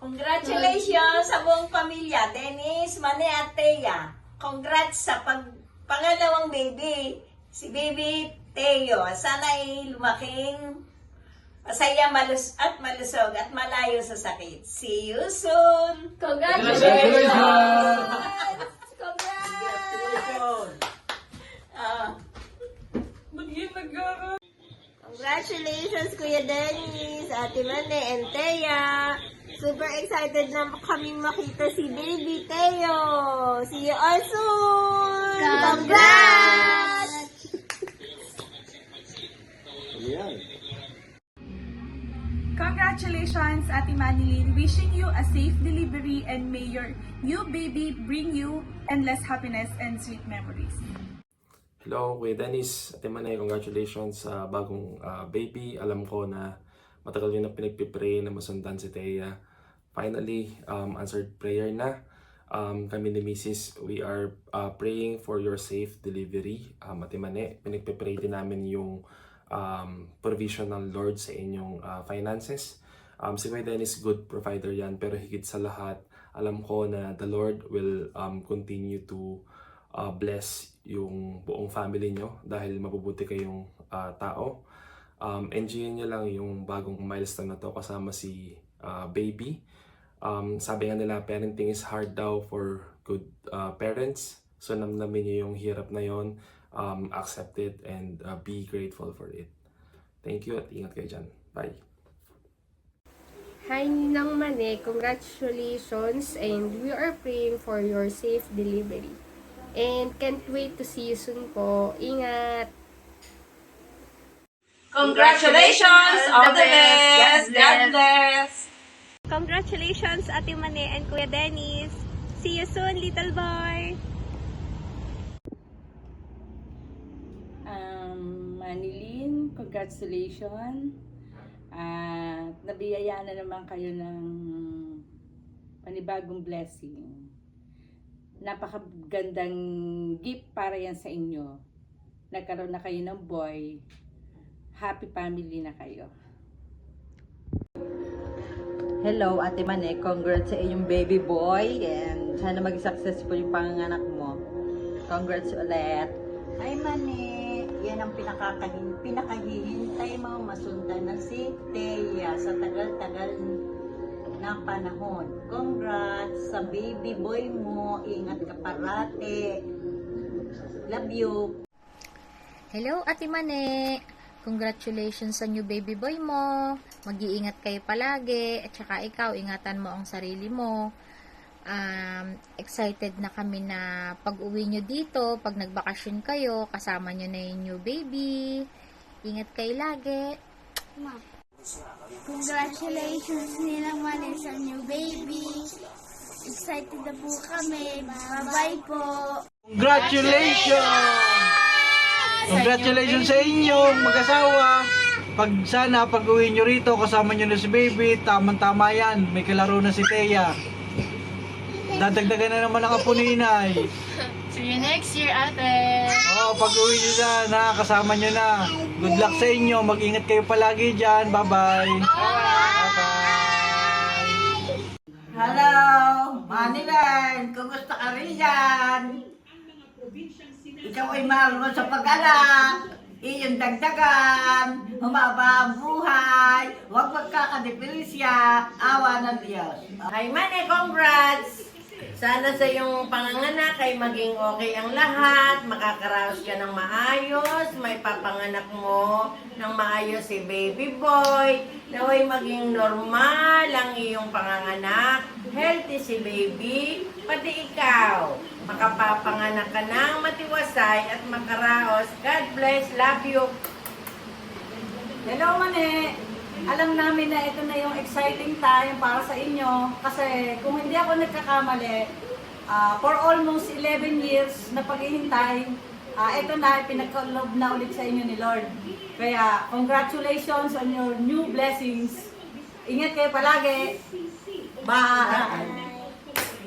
Congratulations sa buong pamilya, Dennis, Mane at Thea. Congrats sa pangalawang baby, si baby Teo. Sana ay lumaking masaya, malusog at malayo sa sakit. See you soon! Congratulations! Congrats! Congratulations, Kuya Dennis, Ate Mane, and Thea. Super excited na kaming makita si Baby Teo. See you all soon! Congrats! Congratulations, Ate Manilyn. Wishing you a safe delivery and may your new baby bring you endless happiness and sweet memories. Hello, Kuya Dennis. Ate Manay, congratulations sa bagong baby. Alam ko na matagal yun na pinagpipray na masundan si Thea. Finally, answered prayer na. Kami ni Mrs. We are praying for your safe delivery. Ate Manay, pinagpipray din namin yung provision ng Lord sa inyong finances. Si Kuya Dennis, good provider yan. Pero higit sa lahat, alam ko na the Lord will continue to bless yung buong family nyo dahil mabubuti kayong tao. Enjoyin nyo lang yung bagong milestone na to kasama si baby. Sabi nga nila, parenting is hard daw for good parents. So namnamin nyo yung hirap na yon, accept it and be grateful for it. Thank you at ingat kayo dyan. Bye! Hi Ninang Mane, congratulations and we are praying for your safe delivery. And can't wait to see you soon po. Ingat! Congratulations! All the best! God bless! Congratulations, Ate Mane and Kuya Dennis. See you soon, little boy. Manilyn, congratulations. At nabiyayaan na naman kayo ng panibagong blessing. Napakagandang gift para yan sa inyo. Nagkaroon na kayo ng boy. Happy family na kayo. Hello, Ate Mane. Congrats sa iyong baby boy and sana maging successful yung panganganak mo. Congrats ulit. Ay Mane, yan ang pinakahihintay mo masundan na si Thea sa tagal-tagal na panahon. Congrats sa baby boy mo. Ingat ka parate. Love you. Hello, Ate Mane. Congratulations sa new baby boy mo. Mag-iingat kayo palagi. At saka ikaw, ingatan mo ang sarili mo. Excited na kami na pag-uwi nyo dito, pag nagbakasyon kayo, kasama nyo na yung new baby. Ingat kayo lagi. Congratulations Ninang Mane sa new baby. Excited na po kami. Bye-bye po. Congratulations! Congratulations sa inyong mag-asawa. Sana pag-uwi nyo rito, kasama nyo na si baby. Tamang-tama yan. May kalaro na si Thea. Dadagdagan na naman ang apo ni Inay. See you next year, ate. Pag-uwi nyo na, kasama nyo na. Good luck sa inyo. Mag-ingat kayo palagi dyan. Bye-bye. Bye-bye. Hello, Manilyn! Kumusta ka rin yan? Ikaw ay mahal mo sa pag-anak. Iyong dagdagan. Humaba ang buhay. Huwag magkakadepilisya. Awa ng Diyos. Hi, Mane! Congrats! Sana sa iyong panganganak ay maging okay ang lahat. Makakaraos ka ng maayos. May papanganak mo ng maayos si baby boy. Naway maging normal ang iyong panganganak. Healthy si baby. Pati ikaw. Makapapanganak ka ng matiwasay at makaraos. God bless. Love you. Hello Mane. Alam namin na ito na yung exciting time para sa inyo kasi kung hindi ako nagkakamali, for almost 11 years na paghihintay, ito na pinagkaloob na ulit sa inyo ni Lord. Kaya congratulations on your new blessings. Ingat kayo palagi. Bye!